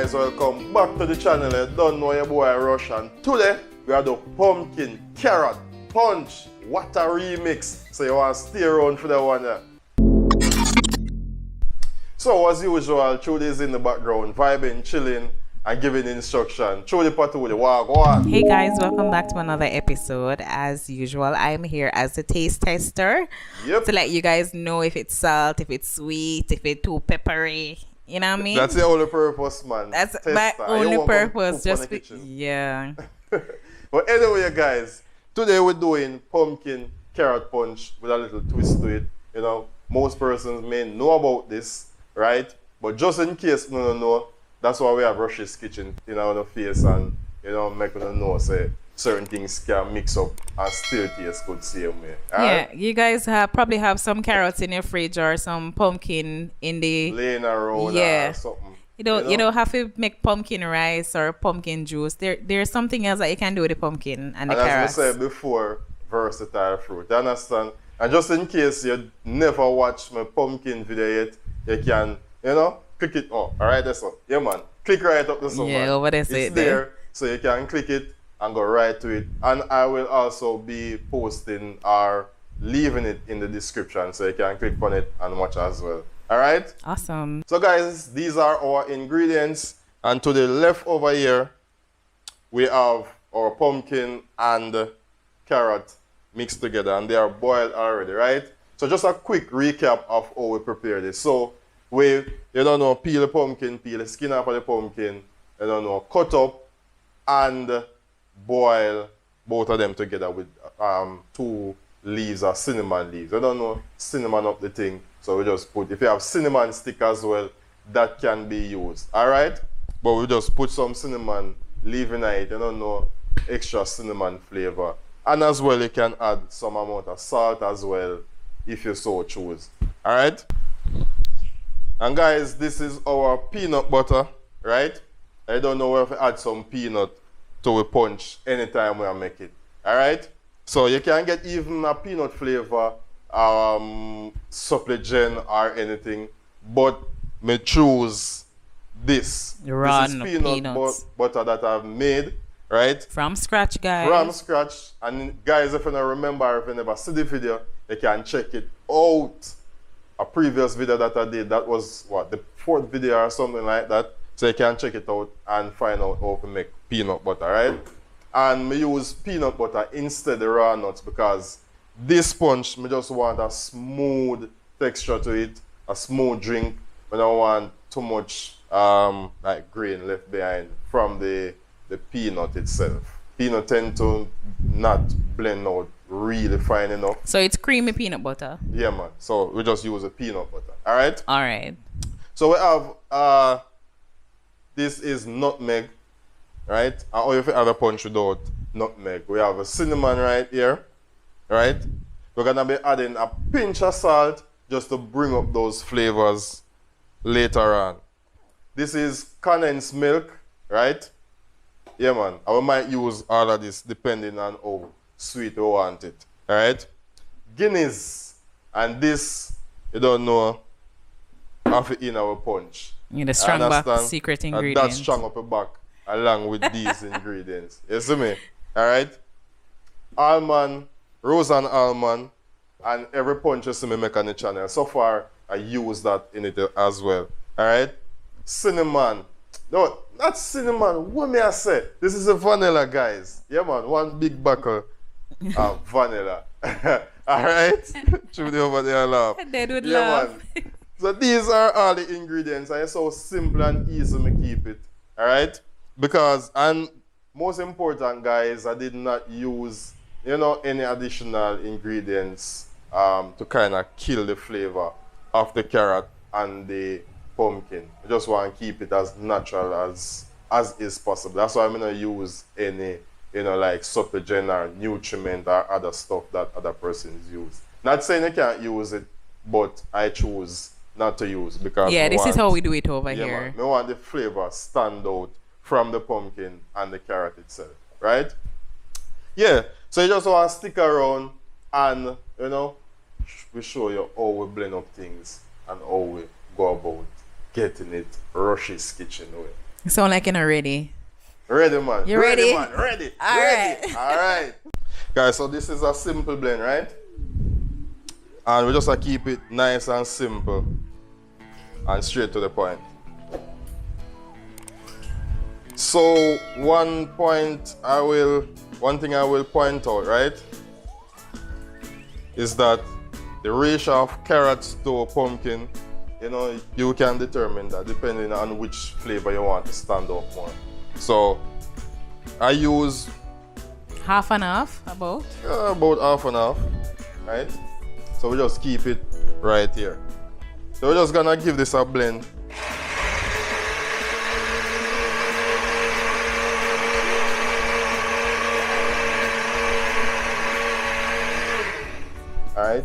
guys, welcome back to the channel. You don't know your boy Rush, and today we are the pumpkin carrot punch. What a remix. So you want to stay around for that one. So as usual, Trudy is in the background, vibing, chilling, and giving instruction. Trudy Patuli, walk. Hey guys, welcome back to another episode. As usual, I'm here as a taste tester to let you guys know if it's salt, if it's sweet, if it's too peppery. You know what I mean? That's the only purpose, man. That's Tester. my only purpose. Yeah. But anyway, guys, today we're doing pumpkin carrot punch with a little twist to it. You know, most persons may know about this, right? But just in case you don't know, that's why we have RUSHIE'S KITCHEN in our face, and make them know say certain things can mix up and still taste good same way. Yeah, you guys probably have some carrots in your fridge or some pumpkin in the laying around or something. You don't have to make pumpkin rice or pumpkin juice. There's something else that you can do with the pumpkin and the carrots. As I said before, versatile fruit. You understand? And just in case you never watched my pumpkin video yet, you can, click it. Oh, alright, that's all. Yeah, man. Click right up to someone. Yeah, over there. It's there, so you can click it and go right to it. And I will also be posting or leaving it in the description, so you can click on it and watch as well. Alright? Awesome. So guys, these are our ingredients. And to the left over here, we have our pumpkin and carrot mixed together, and they are boiled already, right? So just a quick recap of how we prepare this. So we, peel the pumpkin, peel the skin off of the pumpkin, cut up and boil both of them together with 2 leaves or cinnamon leaves. Cinnamon up the thing. So we just put, if you have cinnamon stick as well, that can be used. Alright? But we just put some cinnamon leaf in it, extra cinnamon flavor. And as well, you can add some amount of salt as well, if you so choose. Alright? And guys, this is our peanut butter, right? I don't know if we add some peanut to a punch anytime we make it. Alright? So you can get even a peanut flavor, supplement or anything, but me choose this. This is peanut butter that I've made, right? From scratch, guys. From scratch. And guys, if you don't remember, if you never see the video, you can check it out. A previous video that I did, that was the 4th video or something like that. So you can check it out and find out how to make peanut butter, right? And we use peanut butter instead of raw nuts because this punch, me just want a smooth texture to it, a smooth drink. I don't want too much grain left behind from the peanut itself. Peanut tend to not blend out really fine enough. So it's creamy peanut butter. Yeah, man. So we just use a peanut butter. Alright? Alright. So we have this is nutmeg, right? And if you have a punch without nutmeg, we have a cinnamon right here. Right? We're gonna be adding a pinch of salt just to bring up those flavors later on. This is condensed milk, right? Yeah, man. And we might use all of this depending on how sweet we want it. Alright? Guineas. And this, you don't know, have it in our punch. In the strong back secret ingredients. That's strong up the back along with these ingredients. You see me? Alright? Almond, rose and almond, and every punch you see me make on the channel. So far, I use that in it as well. Alright? Cinnamon. No, not cinnamon. What may I say? This is a vanilla, guys. Yeah, man. 1 big buckle of vanilla. Alright? Trudy over there laugh. They would laugh. Man. So these are all the ingredients. And it's so simple and easy to keep it. Alright? Because, and most important, guys, I did not use any additional ingredients to kind of kill the flavor of the carrot and the pumpkin. I just want to keep it as natural as is possible. That's why I'm going to use any, like supplement or nutriment or other stuff that other persons use. Not saying you can't use it, but I choose not to use because this is how we do it over here. Man, I want the flavor stand out from the pumpkin and the carrot itself, right? Yeah, so you just want to stick around and, we show you how we blend up things and how we go about getting it RUSHIE'S KITCHEN way. You sound like you're not ready. Ready, man. You ready? Man. Ready. All ready. right. All right. Guys, so this is a simple blend, right? And we just keep it nice and simple and straight to the point. So one thing I will point out, right, is that the ratio of carrots to pumpkin, you know, you can determine that depending on which flavor you want to stand out more. So I use half and half, about half and half, right? So we just keep it right here. So we're just gonna give this a blend. Alright?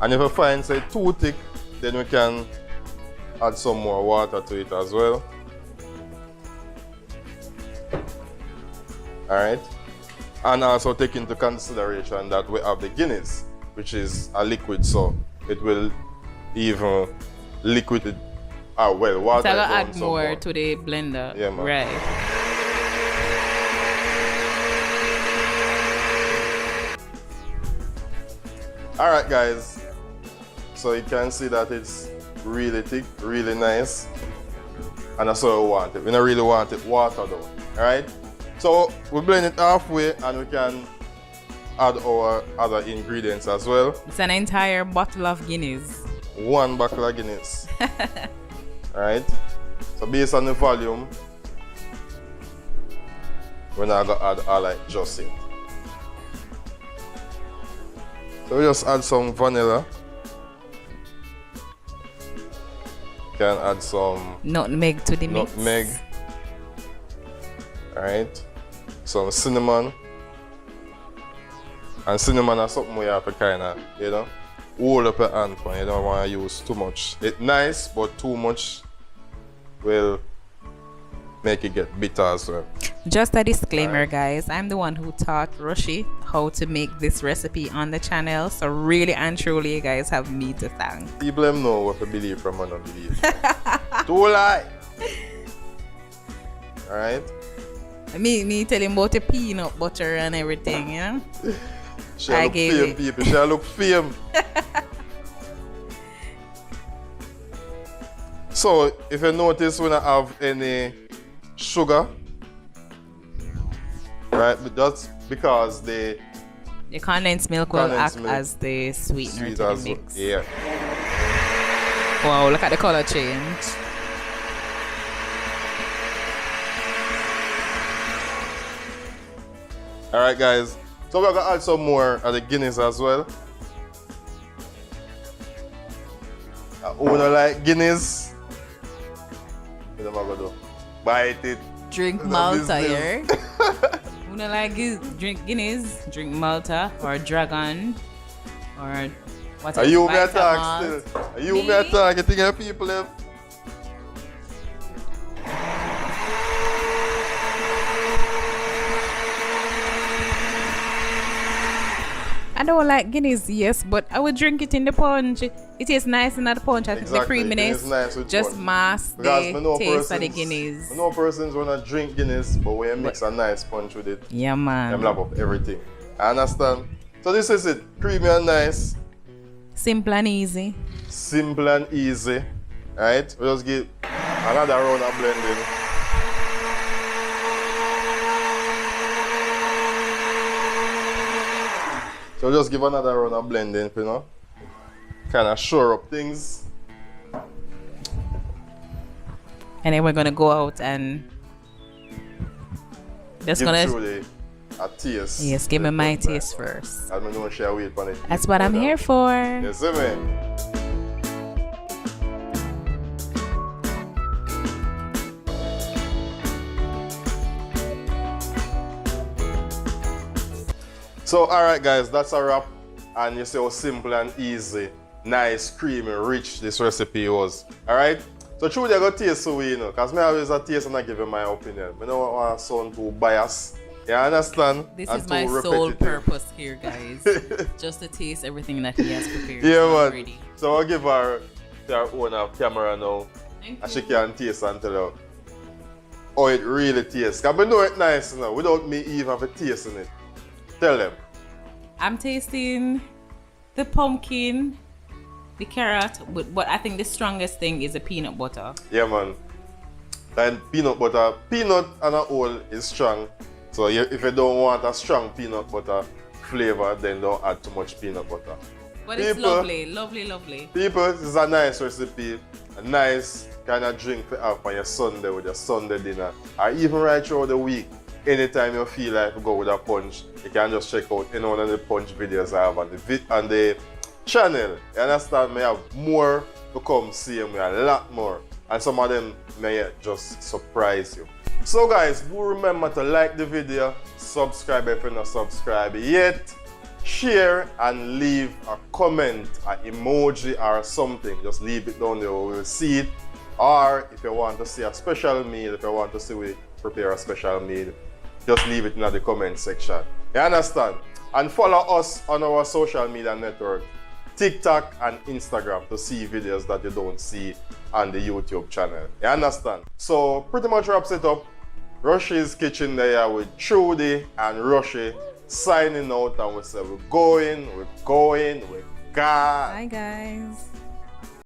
And if you find say too thick, then we can add some more water to it as well. Alright? And also take into consideration that we have the Guinness, which is a liquid, so it will even liquid it. Water. So I'll add more to the blender. Yeah, man. Right. Alright, guys. So you can see that it's really thick, really nice. And that's what we want it. We don't really want it watered down. Alright? So we blend it halfway and we can add our other ingredients as well. It's an entire bottle of Guinness. One bottle of Guinness. Alright? So based on the volume, we're not gonna add all like just it. So we just add some vanilla. Can add some nutmeg to the mix. Nutmeg. Alright. Some cinnamon. And cinnamon is something we have to kinda, you know, hold up your hand for. You don't want to use too much. It's nice, but too much will make it get bitter as well. Just a disclaimer, guys. I'm the one who taught Rushie how to make this recipe on the channel. So really and truly, you guys have me to thank. People them know what to believe from and not believe. Too lie. Alright? Me tell him about the peanut butter and everything, you know? She look fame, people. She look fame. So, if you notice, we don't have any sugar, right? But that's because the condensed milk will act as the sweetener to the mix. Yeah. Wow, look at the color change. Alright, guys. So we're gonna add some more of the Guinness as well. Who don't like Guinness? What am I gonna do? Bite it. Drink Malta here. Who don't like drink Guinness, drink Malta or Dragon or what? Are you me attack still? Are you me attack? You think your people have? I don't like Guinness, yes, but I would drink it in the punch. It is nice in the punch. I think the creaminess nice just mask the taste of the Guinness. I know persons wanna drink Guinness, but when you mix a nice punch with it, yeah, man, I'm love up everything. I understand. So this is it, creamy and nice. Simple and easy. Simple and easy. Alright, we'll just give another round of blending. So just give another round of blending, you know. Kind of shore up things. And then we're gonna go out and just give gonna truly a taste. Yes, give me my taste first. I don't know share weight on it. That's what I'm here for. Yes, man. So, alright guys, that's a wrap. And you see how simple and easy, nice, creamy, rich this recipe was. Alright? So truly I got taste so you know, because I always a taste and I give you my opinion. I don't want to sound too biased. You understand? This and is my sole purpose here, guys. Just to taste everything that he has prepared. Yeah, man. Already. So I'll give her own camera now. Thank and you. she can taste and tell her how it really tastes. Because we know it nice now, without me even have a taste in it. Tell them. I'm tasting the pumpkin, the carrot, but I think the strongest thing is the peanut butter. Yeah, man. And peanut butter, peanut and a whole is strong. So if you don't want a strong peanut butter flavor, then don't add too much peanut butter. But it's lovely, lovely, lovely. People, this is a nice recipe, a nice kind of drink to have on your Sunday with your Sunday dinner, or even right through the week. Anytime you feel like you go with a punch, you can just check out any one of the punch videos I have on the channel. You understand? May have more to come see me, a lot more. And some of them may just surprise you. So guys, do remember to like the video, subscribe if you're not subscribed yet, share and leave a comment, an emoji or something. Just leave it down there, we will see it. Or if you want to see a special meal, if you want to see we prepare a special meal, just leave it in the comment section. You understand? And follow us on our social media network, TikTok and Instagram, to see videos that you don't see on the YouTube channel. You understand? So pretty much wraps it up. RUSHIE'S Kitchen there with Trudy and Rushie signing out, and we say we're going, we're gone. Bye guys.